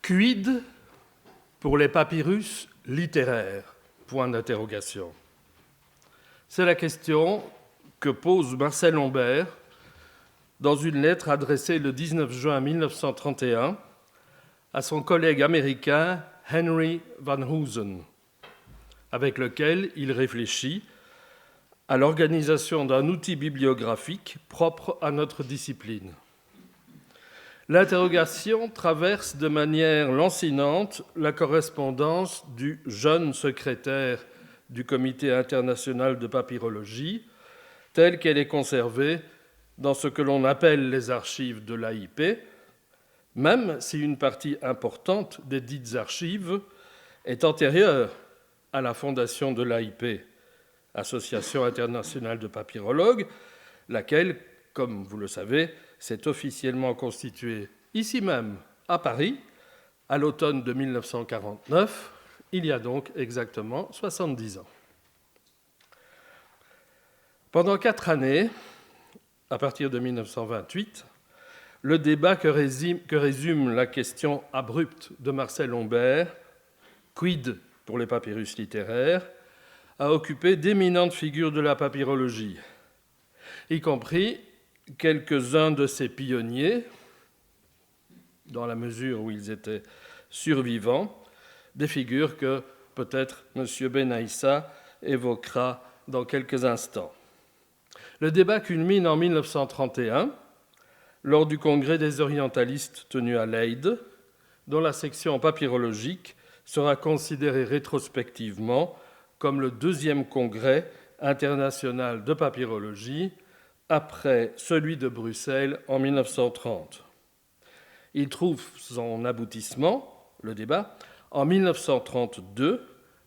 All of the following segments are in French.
Quid pour les papyrus littéraires ? Point d'interrogation. C'est la question que pose Marcel Humbert dans une lettre adressée le 19 juin 1931 à son collègue américain Henry Van Hoosen, avec lequel il réfléchit à l'organisation d'un outil bibliographique propre à notre discipline. L'interrogation traverse de manière lancinante la correspondance du jeune secrétaire du Comité international de papyrologie, telle qu'elle est conservée dans ce que l'on appelle les archives de l'AIP, même si une partie importante des dites archives est antérieure à la fondation de l'AIP, Association internationale de papyrologues, laquelle, comme vous le savez, s'est officiellement constituée ici même, à Paris, à l'automne de 1949, il y a donc exactement 70 ans. Pendant 4 années, à partir de 1928, le débat que résume la question abrupte de Marcel Humbert, quid pour les papyrus littéraires, a occupé d'éminentes figures de la papyrologie, y compris quelques-uns de ses pionniers, dans la mesure où ils étaient survivants, des figures que peut-être M. Benaïssa évoquera dans quelques instants. Le débat culmine en 1931, lors du congrès des orientalistes tenu à Leyde, dont la section papyrologique sera considérée rétrospectivement comme le deuxième congrès international de papyrologie, après celui de Bruxelles en 1930. Il trouve son aboutissement, le débat, en 1932,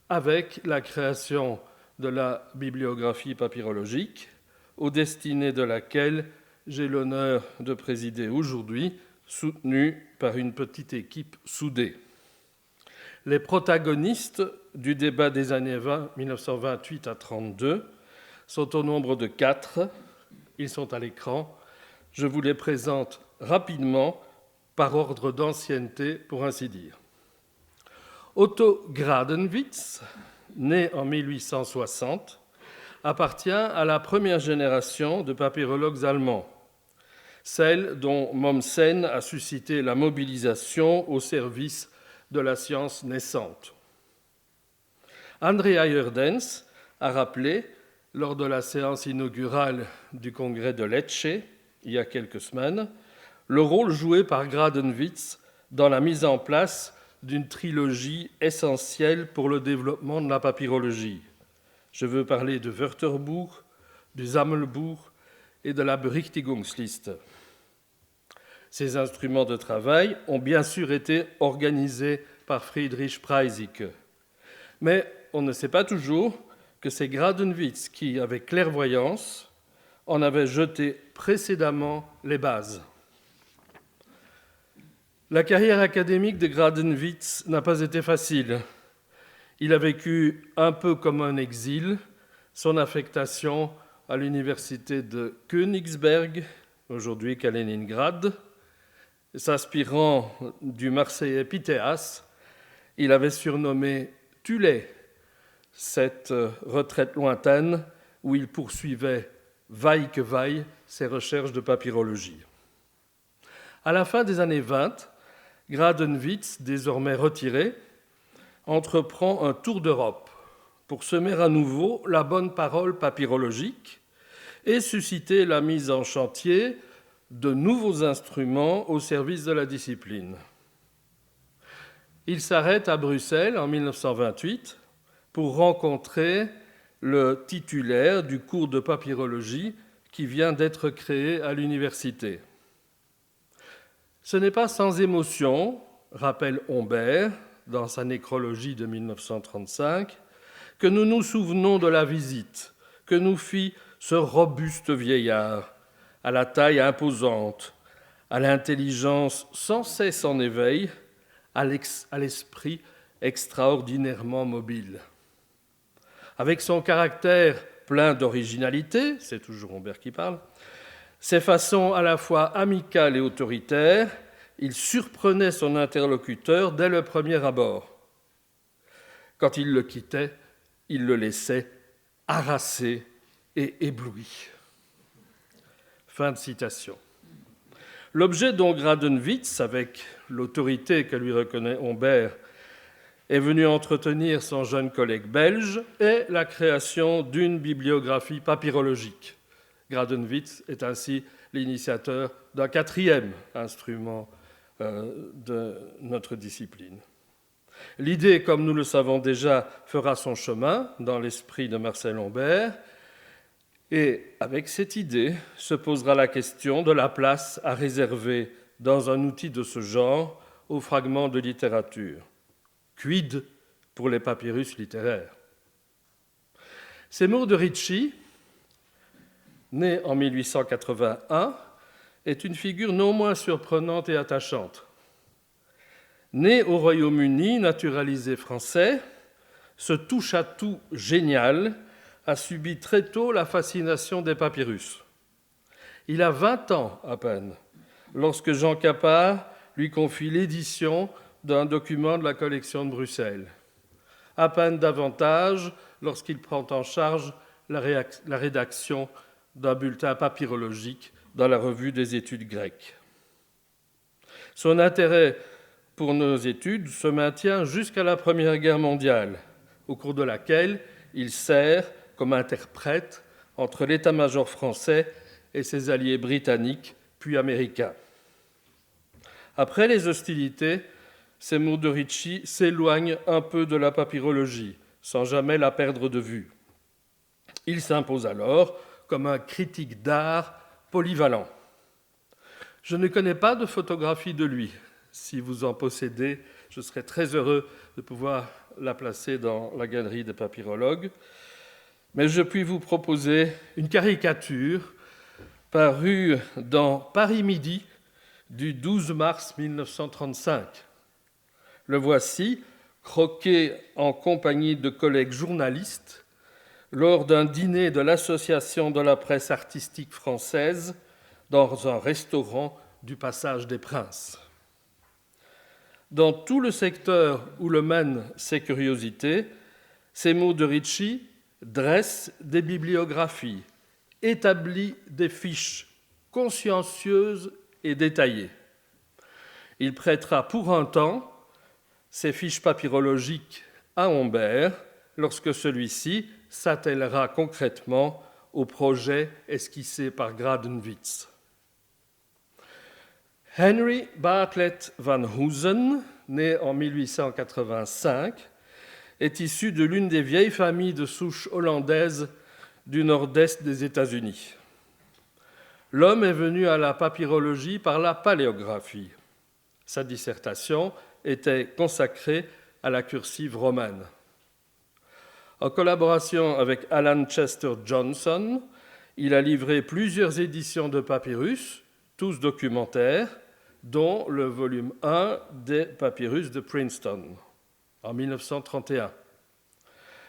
avec la création de la bibliographie papyrologique, aux destinées de laquelle j'ai l'honneur de présider aujourd'hui, soutenue par une petite équipe soudée. Les protagonistes du débat des années 1928 à 1932 sont au nombre de 4. Ils sont à l'écran. Je vous les présente rapidement par ordre d'ancienneté, pour ainsi dire. Otto Gradenwitz, né en 1860, appartient à la première génération de papyrologues allemands, celle dont Mommsen a suscité la mobilisation au service de la science naissante. Andrea Jordens a rappelé, lors de la séance inaugurale du congrès de Lecce, il y a quelques semaines, le rôle joué par Gradenwitz dans la mise en place d'une trilogie essentielle pour le développement de la papyrologie. Je veux parler de Wörterbuch, du Sammelbuch et de la Berichtigungsliste. Ces instruments de travail ont bien sûr été organisés par Friedrich Preisicke. Mais on ne sait pas toujours que c'est Gradenwitz qui, avec clairvoyance, en avait jeté précédemment les bases. La carrière académique de Gradenwitz n'a pas été facile. Il a vécu un peu comme un exil, son affectation à l'université de Königsberg, aujourd'hui Kaliningrad. S'inspirant du Marseillais Pythéas, il avait surnommé Thulé cette retraite lointaine où il poursuivait, vaille que vaille, ses recherches de papyrologie. À la fin des années 20, Gradenwitz, désormais retiré, entreprend un tour d'Europe pour semer à nouveau la bonne parole papyrologique et susciter la mise en chantier de nouveaux instruments au service de la discipline. Il s'arrête à Bruxelles en 1928 pour rencontrer le titulaire du cours de papyrologie qui vient d'être créé à l'université. Ce n'est pas sans émotion, rappelle Humbert dans sa nécrologie de 1935, que nous nous souvenons de la visite que nous fit ce robuste vieillard, à la taille imposante, à l'intelligence sans cesse en éveil, à l'esprit extraordinairement mobile. Avec son caractère plein d'originalité, c'est toujours Humbert qui parle, ses façons à la fois amicales et autoritaires, il surprenait son interlocuteur dès le premier abord. Quand il le quittait, il le laissait harassé et ébloui. Fin de citation. L'objet dont Gradenwitz, avec l'autorité que lui reconnaît Humbert, est venu entretenir son jeune collègue belge est la création d'une bibliographie papyrologique. Gradenwitz est ainsi l'initiateur d'un quatrième instrument de notre discipline. L'idée, comme nous le savons déjà, fera son chemin dans l'esprit de Marcel Humbert, et avec cette idée se posera la question de la place à réserver dans un outil de ce genre aux fragments de littérature. Quid pour les papyrus littéraires? Seymour de Ricci, né en 1881, est une figure non moins surprenante et attachante. Né au Royaume-Uni, naturalisé français, ce touche-à-tout génial a subi très tôt la fascination des papyrus. Il a 20 ans à peine, lorsque Jean Capart lui confie l'édition d'un document de la collection de Bruxelles. À peine davantage lorsqu'il prend en charge la rédaction d'un bulletin papyrologique dans la revue des études grecques. Son intérêt pour nos études se maintient jusqu'à la Première Guerre mondiale, au cours de laquelle il sert comme interprète entre l'état-major français et ses alliés britanniques puis américains. Après les hostilités, Seymour de Ricci s'éloigne un peu de la papyrologie, sans jamais la perdre de vue. Il s'impose alors comme un critique d'art polyvalent. Je ne connais pas de photographie de lui. Si vous en possédez, je serais très heureux de pouvoir la placer dans la galerie des papyrologues. Mais je puis vous proposer une caricature parue dans Paris Midi du 12 mars 1935. Le voici, croqué en compagnie de collègues journalistes lors d'un dîner de l'Association de la presse artistique française dans un restaurant du Passage des Princes. Dans tout le secteur où le mènent ses curiosités, Seymour de Ricci dresse des bibliographies, établit des fiches consciencieuses et détaillées. Il prêtera pour un temps ces fiches papyrologiques à Humbert lorsque celui-ci s'attellera concrètement au projet esquissé par Gradenwitz. Henry Bartlett van Hoosen, né en 1885, est issu de l'une des vieilles familles de souche hollandaise du nord-est des États-Unis. L'homme est venu à la papyrologie par la paléographie. Sa dissertation était consacrée à la cursive romaine. En collaboration avec Alan Chester Johnson, il a livré plusieurs éditions de papyrus, tous documentaires, dont le volume 1 des papyrus de Princeton, en 1931.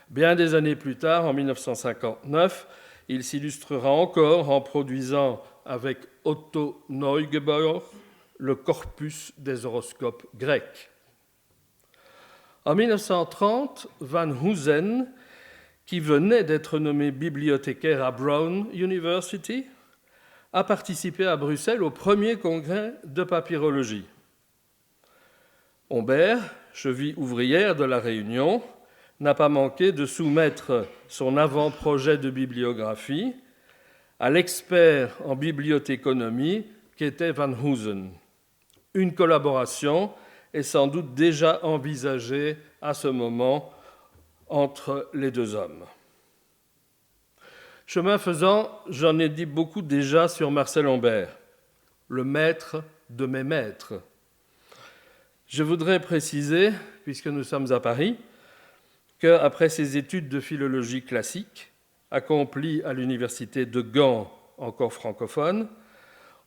Bien des années plus tard, en 1959, il s'illustrera encore en produisant avec Otto Neugebauer le corpus des horoscopes grecs. En 1930, Van Hoosen, qui venait d'être nommé bibliothécaire à Brown University, a participé à Bruxelles au premier congrès de papyrologie. Humbert, cheville ouvrière de la Réunion, n'a pas manqué de soumettre son avant-projet de bibliographie à l'expert en bibliothéconomie qu'était Van Hoosen. Une collaboration est sans doute déjà envisagée à ce moment entre les deux hommes. Chemin faisant, j'en ai dit beaucoup déjà sur Marcel Humbert, le maître de mes maîtres. Je voudrais préciser, puisque nous sommes à Paris, qu'après ses études de philologie classique, accomplies à l'université de Gand, encore francophone,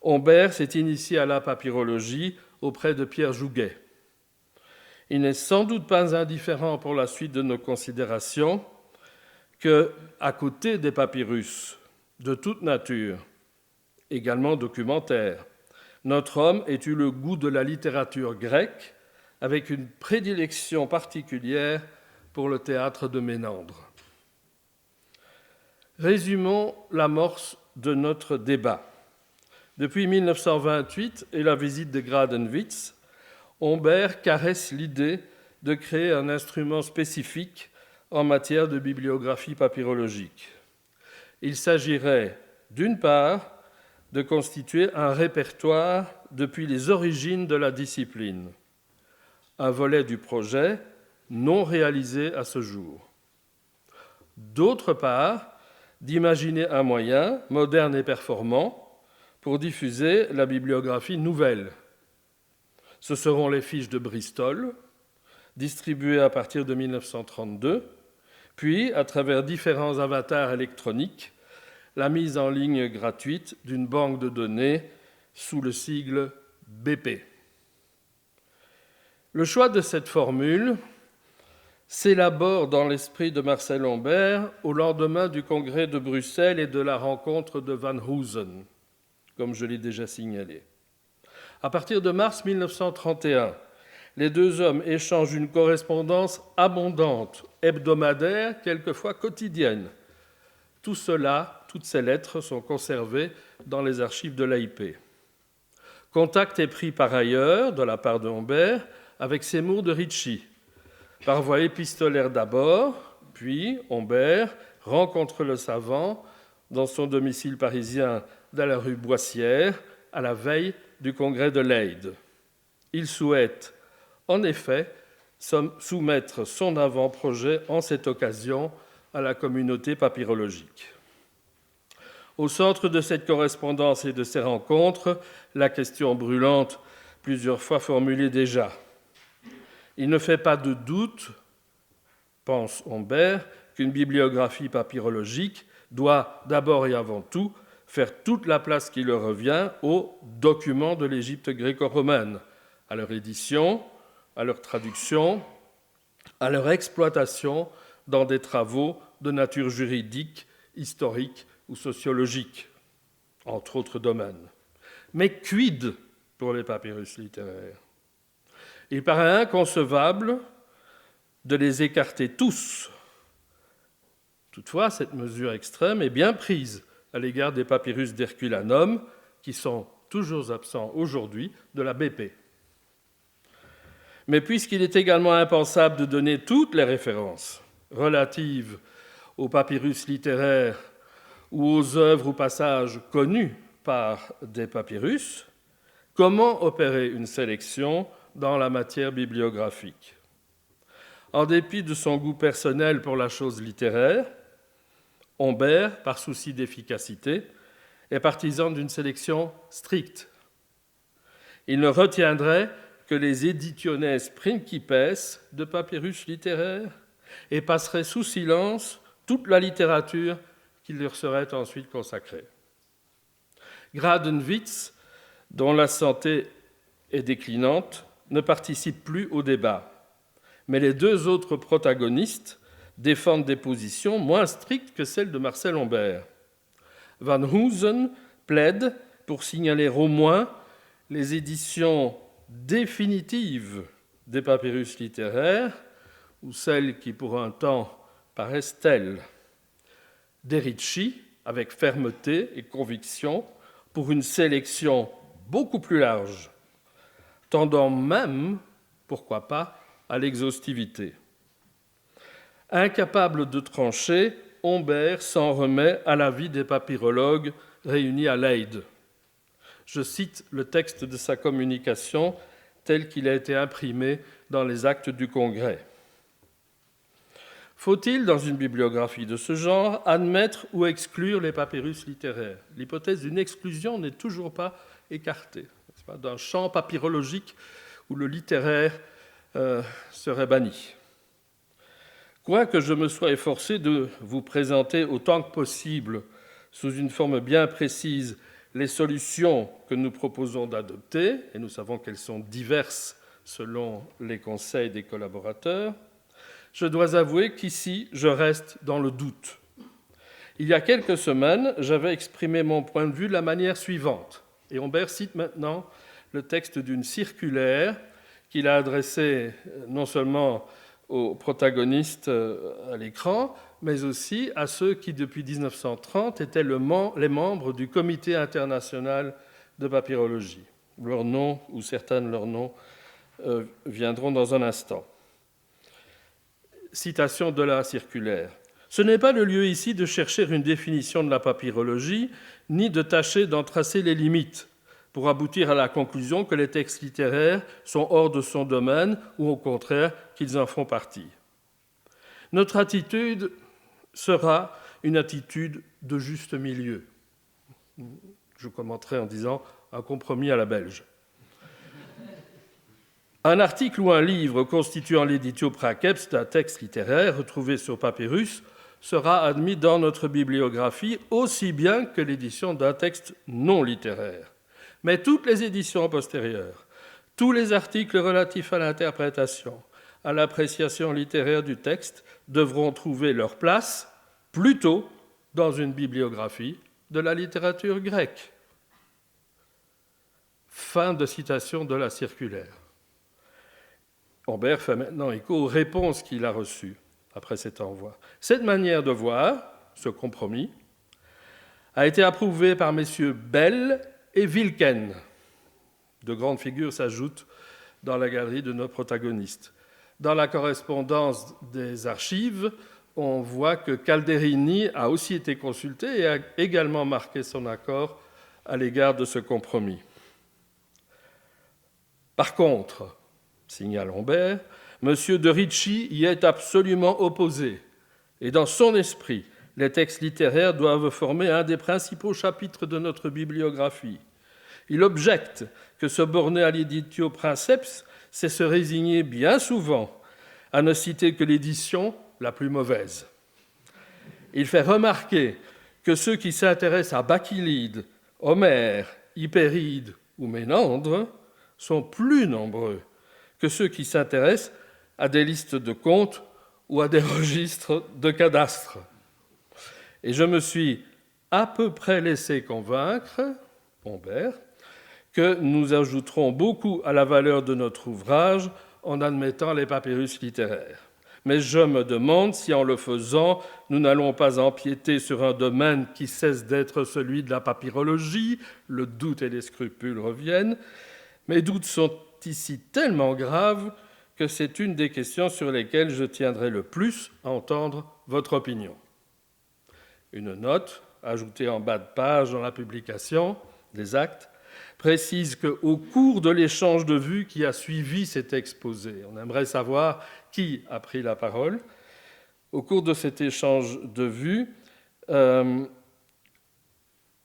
Humbert s'est initié à la papyrologie auprès de Pierre Jouguet. Il n'est sans doute pas indifférent pour la suite de nos considérations qu'à côté des papyrus de toute nature, également documentaires, notre homme ait eu le goût de la littérature grecque, avec une prédilection particulière pour le théâtre de Ménandre. Résumons l'amorce de notre débat. Depuis 1928 et la visite de Gradenwitz, Humbert caresse l'idée de créer un instrument spécifique en matière de bibliographie papyrologique. Il s'agirait, d'une part, de constituer un répertoire depuis les origines de la discipline, un volet du projet non réalisé à ce jour. D'autre part, d'imaginer un moyen, moderne et performant, pour diffuser la bibliographie nouvelle. Ce seront les fiches de Bristol, distribuées à partir de 1932, puis, à travers différents avatars électroniques, la mise en ligne gratuite d'une banque de données sous le sigle BP. Le choix de cette formule s'élabore dans l'esprit de Marcel Humbert au lendemain du congrès de Bruxelles et de la rencontre de Van Hoosen, comme je l'ai déjà signalé. À partir de mars 1931, les deux hommes échangent une correspondance abondante, hebdomadaire, quelquefois quotidienne. Tout cela, toutes ces lettres sont conservées dans les archives de l'AIP. Contact est pris par ailleurs, de la part de Humbert, avec Seymour de Ricci. Par voie épistolaire d'abord, puis Humbert rencontre le savant dans son domicile parisien dans la rue Boissière, à la veille du congrès de Leyde. Il souhaite, en effet, soumettre son avant-projet en cette occasion à la communauté papyrologique. Au centre de cette correspondance et de ces rencontres, la question brûlante, plusieurs fois formulée déjà. Il ne fait pas de doute, pense Humbert, qu'une bibliographie papyrologique doit d'abord et avant tout faire toute la place qui leur revient aux documents de l'Égypte gréco-romaine, à leur édition, à leur traduction, à leur exploitation dans des travaux de nature juridique, historique ou sociologique, entre autres domaines. Mais quid pour les papyrus littéraires ? Il paraît inconcevable de les écarter tous. Toutefois, cette mesure extrême est bien prise à l'égard des papyrus d'Herculanum, qui sont toujours absents aujourd'hui de la BP. Mais puisqu'il est également impensable de donner toutes les références relatives aux papyrus littéraires ou aux œuvres ou passages connus par des papyrus, comment opérer une sélection dans la matière bibliographique ? En dépit de son goût personnel pour la chose littéraire, Humbert, par souci d'efficacité, est partisan d'une sélection stricte. Il ne retiendrait que les editiones principes de papyrus littéraires et passerait sous silence toute la littérature qui leur serait ensuite consacrée. Gradenwitz, dont la santé est déclinante, ne participe plus au débat. Mais les deux autres protagonistes défendent des positions moins strictes que celles de Marcel Humbert. Van Hoosen plaide pour signaler au moins les éditions définitives des papyrus littéraires, ou celles qui pour un temps paraissent telles. De Ricci, avec fermeté et conviction, pour une sélection beaucoup plus large, tendant même, pourquoi pas, à l'exhaustivité. Incapable de trancher, Humbert s'en remet à l'avis des papyrologues réunis à Leyde. Je cite le texte de sa communication tel qu'il a été imprimé dans les actes du Congrès. Faut-il, dans une bibliographie de ce genre, admettre ou exclure les papyrus littéraires ? L'hypothèse d'une exclusion n'est toujours pas écartée, d'un champ papyrologique où le littéraire serait banni. Quoique je me sois efforcé de vous présenter autant que possible, sous une forme bien précise, les solutions que nous proposons d'adopter, et nous savons qu'elles sont diverses selon les conseils des collaborateurs, je dois avouer qu'ici, je reste dans le doute. Il y a quelques semaines, j'avais exprimé mon point de vue de la manière suivante. Et Humbert cite maintenant le texte d'une circulaire qu'il a adressée non seulement aux protagonistes à l'écran, mais aussi à ceux qui, depuis 1930, étaient les membres du Comité international de papyrologie. Leurs noms, ou certains de leurs noms, viendront dans un instant. Citation de la circulaire. « Ce n'est pas le lieu ici de chercher une définition de la papyrologie, ni de tâcher d'en tracer les limites, pour aboutir à la conclusion que les textes littéraires sont hors de son domaine, ou au contraire, qu'ils en font partie. Notre attitude sera une attitude de juste milieu. » Je commenterai en disant un compromis à la belge. Un article ou un livre constituant l'éditio praecepts d'un texte littéraire retrouvé sur papyrus sera admis dans notre bibliographie aussi bien que l'édition d'un texte non littéraire. Mais toutes les éditions postérieures, tous les articles relatifs à l'interprétation, à l'appréciation littéraire du texte devront trouver leur place plutôt dans une bibliographie de la littérature grecque. Fin de citation de la circulaire. Humbert fait maintenant écho aux réponses qu'il a reçues après cet envoi. Cette manière de voir, ce compromis, a été approuvée par messieurs Bell et Wilken. De grandes figures s'ajoutent dans la galerie de nos protagonistes. Dans la correspondance des archives, on voit que Calderini a aussi été consulté et a également marqué son accord à l'égard de ce compromis. Par contre, signale Humbert, M. de Ricci y est absolument opposé. Et dans son esprit, les textes littéraires doivent former un des principaux chapitres de notre bibliographie. Il objecte que se borner à l'éditio princeps, c'est se résigner bien souvent à ne citer que l'édition la plus mauvaise. Il fait remarquer que ceux qui s'intéressent à Bacchylide, Homère, Hypéride ou Ménandre sont plus nombreux que ceux qui s'intéressent à des listes de comptes ou à des registres de cadastres. Et je me suis à peu près laissé convaincre, Humbert, que nous ajouterons beaucoup à la valeur de notre ouvrage en admettant les papyrus littéraires. Mais je me demande si, en le faisant, nous n'allons pas empiéter sur un domaine qui cesse d'être celui de la papyrologie. Le doute et les scrupules reviennent. Mes doutes sont ici tellement graves que c'est une des questions sur lesquelles je tiendrai le plus à entendre votre opinion. Une note, ajoutée en bas de page dans la publication des actes, précise qu'au cours de l'échange de vues qui a suivi cet exposé, on aimerait savoir qui a pris la parole, au cours de cet échange de vues,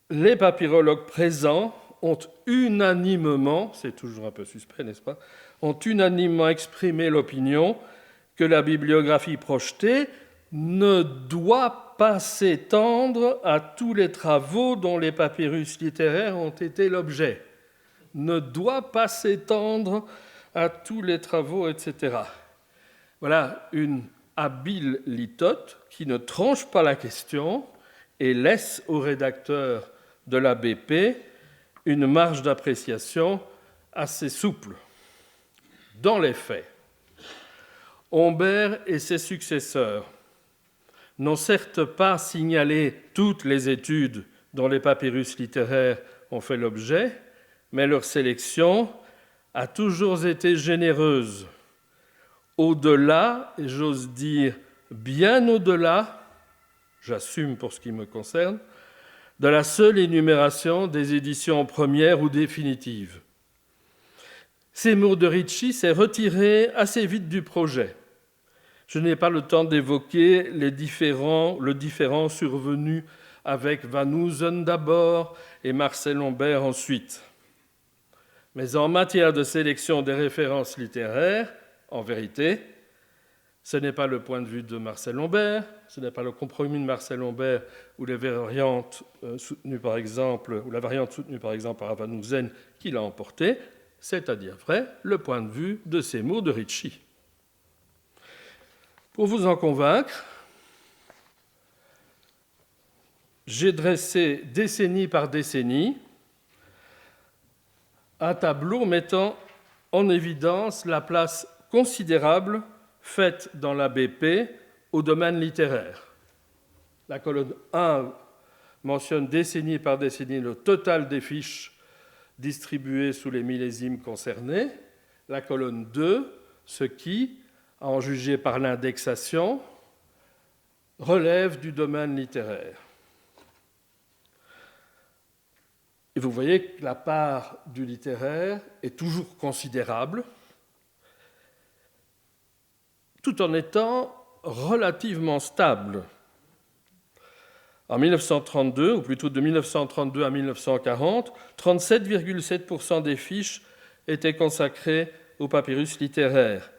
les papyrologues présents ont unanimement, c'est toujours un peu suspect, n'est-ce pas, ont unanimement exprimé l'opinion que la bibliographie projetée ne doit pas s'étendre à tous les travaux dont les papyrus littéraires ont été l'objet. Ne doit pas s'étendre à tous les travaux, etc. Voilà une habile litote qui ne tranche pas la question et laisse au rédacteur de l'ABP une marge d'appréciation assez souple. Dans les faits, Humbert et ses successeurs n'ont certes pas signalé toutes les études dont les papyrus littéraires ont fait l'objet, mais leur sélection a toujours été généreuse. Au-delà, et j'ose dire bien au-delà, j'assume pour ce qui me concerne, de la seule énumération des éditions premières ou définitives. Seymour de Ricci s'est retiré assez vite du projet. Je n'ai pas le temps d'évoquer le différend survenu avec Van Hoosen d'abord et Marcel Humbert ensuite. Mais en matière de sélection des références littéraires, en vérité, ce n'est pas le point de vue de Marcel Humbert, ce n'est pas le compromis de Marcel Humbert ou les variantes soutenues par exemple, ou la variante soutenue par exemple par Van Hoosen qui l'a emporté, c'est-à-dire vrai, le point de vue de Seymour de Ricci. Pour vous en convaincre, j'ai dressé décennie par décennie un tableau mettant en évidence la place considérable faite dans l'ABP au domaine littéraire. La colonne 1 mentionne décennie par décennie le total des fiches distribuées sous les millésimes concernés. La colonne 2, ce qui, à en juger par l'indexation, relève du domaine littéraire. Et vous voyez que la part du littéraire est toujours considérable, tout en étant relativement stable. En 1932, ou plutôt de 1932 à 1940, 37,7% des fiches étaient consacrées aux papyrus littéraires.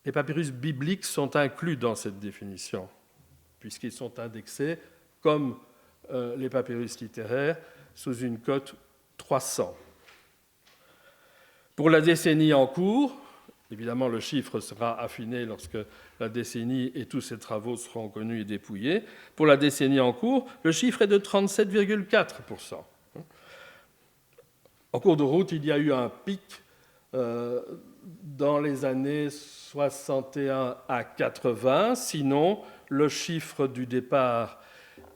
Les papyrus bibliques sont inclus dans cette définition, puisqu'ils sont indexés comme les papyrus littéraires sous une cote 300. Pour la décennie en cours, évidemment le chiffre sera affiné lorsque la décennie et tous ses travaux seront connus et dépouillés. Pour la décennie en cours, le chiffre est de 37,4%. En cours de route, il y a eu un pic dans les années 61 à 80. Sinon, le chiffre du départ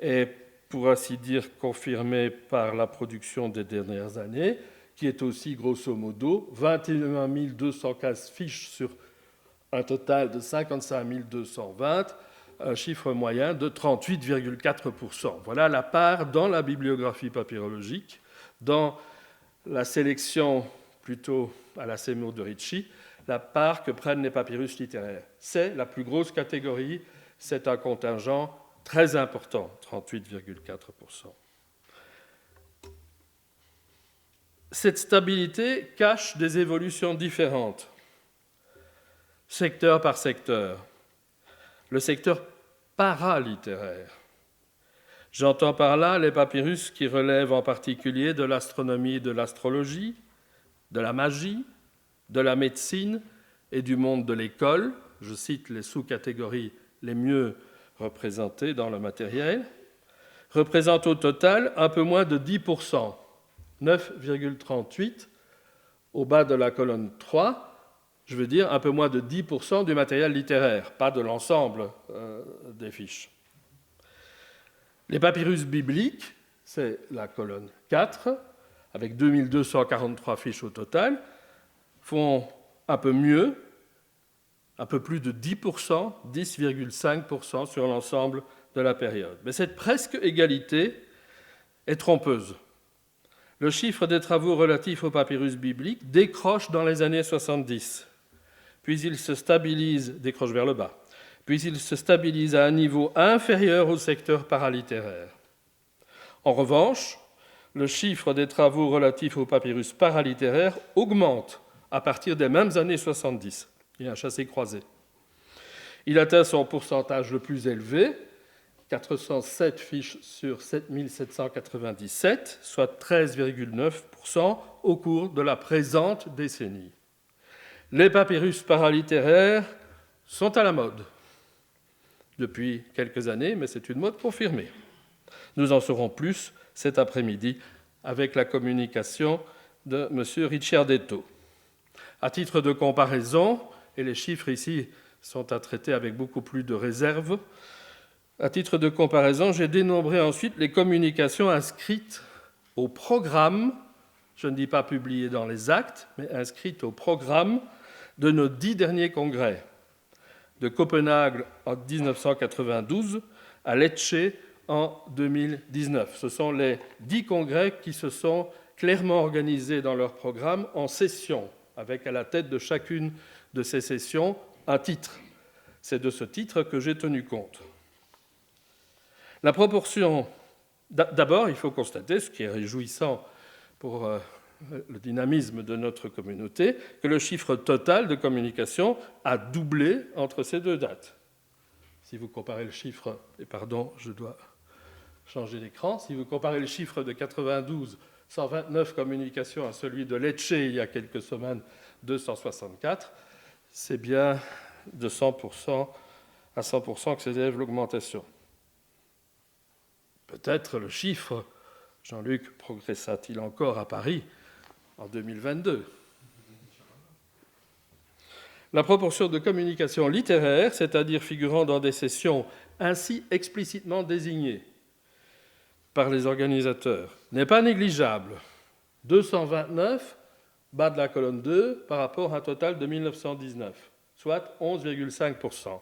est, pour ainsi dire, confirmé par la production des dernières années, qui est aussi, grosso modo, 21 215 fiches sur un total de 55 220, un chiffre moyen de 38,4%. Voilà la part dans la bibliographie papyrologique, dans la sélection plutôt à la Seymour de Ricci, la part que prennent les papyrus littéraires. C'est la plus grosse catégorie, c'est un contingent très important, 38,4%. Cette stabilité cache des évolutions différentes, secteur par secteur. Le secteur paralittéraire. J'entends par là les papyrus qui relèvent en particulier de l'astronomie et de l'astrologie, de la magie, de la médecine et du monde de l'école. Je cite les sous-catégories les mieux représentées dans le matériel. Représentent au total un peu moins de 10%, 9,38 au bas de la colonne 3, je veux dire un peu moins de 10% du matériel littéraire, pas de l'ensemble des fiches. Les papyrus bibliques, c'est la colonne 4, avec 2243 fiches au total, font un peu mieux, un peu plus de 10%, 10,5% sur l'ensemble de la période. Mais cette presque égalité est trompeuse. Le chiffre des travaux relatifs aux papyrus bibliques décroche dans les années 70, puis il se stabilise, décroche vers le bas, puis il se stabilise à un niveau inférieur au secteur paralittéraire. En revanche, le chiffre des travaux relatifs aux papyrus paralittéraires augmente à partir des mêmes années 70. Il y a un chassé-croisé. Il atteint son pourcentage le plus élevé, 407 fiches sur 7797, soit 13,9% au cours de la présente décennie. Les papyrus paralittéraires sont à la mode depuis quelques années, mais c'est une mode confirmée. Nous en saurons plus cet après-midi avec la communication de M. Ricciardetto. À titre de comparaison, et les chiffres ici sont à traiter avec beaucoup plus de réserve, à titre de comparaison, j'ai dénombré ensuite les communications inscrites au programme, je ne dis pas publiées dans les actes, mais inscrites au programme de nos 10 derniers congrès, de Copenhague en 1992 à Lecce en 2019. Ce sont les 10 congrès qui se sont clairement organisés dans leur programme en sessions, avec à la tête de chacune de ces sessions un titre. C'est de ce titre que j'ai tenu compte. La proportion, d'abord, il faut constater, ce qui est réjouissant pour le dynamisme de notre communauté, que le chiffre total de communication a doublé entre ces deux dates. Si vous comparez le chiffre, et pardon, je dois changer d'écran, si vous comparez le chiffre de 92, 129 communications à celui de Lecce il y a quelques semaines, 264, c'est bien de 100% à 100% que s'élève l'augmentation. Peut-être le chiffre, Jean-Luc, progressa-t-il encore à Paris en 2022. La proportion de communication littéraire, c'est-à-dire figurant dans des sessions ainsi explicitement désignées par les organisateurs, n'est pas négligeable. 229, bas de la colonne 2, par rapport à un total de 1919, soit 11,5%.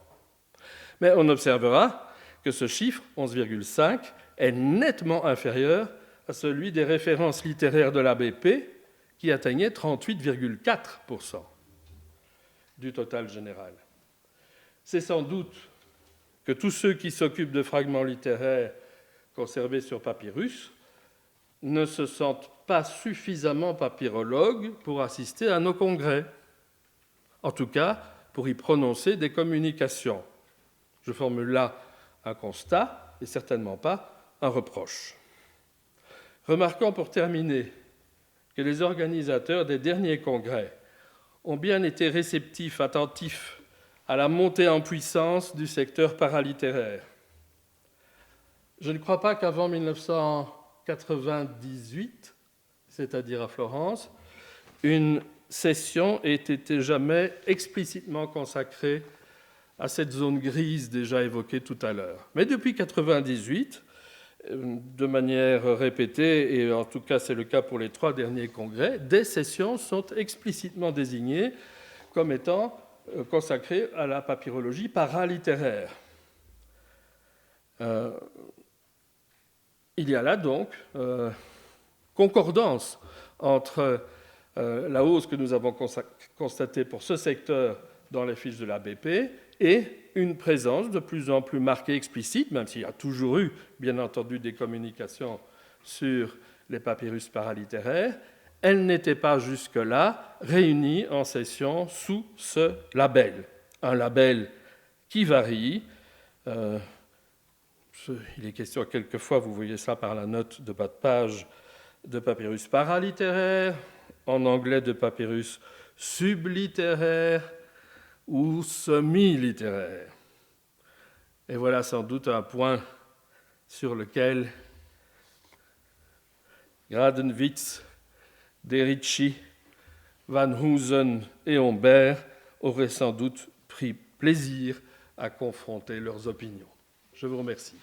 Mais on observera que ce chiffre, 11,5, est nettement inférieur à celui des références littéraires de l'ABP, qui atteignait 38,4% du total général. C'est sans doute que tous ceux qui s'occupent de fragments littéraires conservés sur papyrus ne se sentent pas suffisamment papyrologues pour assister à nos congrès, en tout cas pour y prononcer des communications. Je formule là un constat et certainement pas un reproche. Remarquons pour terminer que les organisateurs des derniers congrès ont bien été réceptifs, attentifs à la montée en puissance du secteur paralittéraire. Je ne crois pas qu'avant 1998, c'est-à-dire à Florence, une session ait été jamais explicitement consacrée à cette zone grise déjà évoquée tout à l'heure. Mais depuis 1998, de manière répétée, et en tout cas c'est le cas pour les 3 derniers congrès, des sessions sont explicitement désignées comme étant consacrées à la papyrologie paralittéraire. Il y a là donc concordance entre la hausse que nous avons constatée pour ce secteur dans les fiches de l'ABP et une présence de plus en plus marquée, explicite, même s'il y a toujours eu, bien entendu, des communications sur les papyrus paralittéraires, elle n'était pas jusque-là réunie en session sous ce label. Un label qui varie. Il est question quelquefois, vous voyez ça par la note de bas de page, de papyrus paralittéraire, en anglais de papyrus sublittéraire ou semi-littéraire. Et voilà sans doute un point sur lequel Gradenwitz, Derici, Van Hoosen et Humbert auraient sans doute pris plaisir à confronter leurs opinions. Je vous remercie.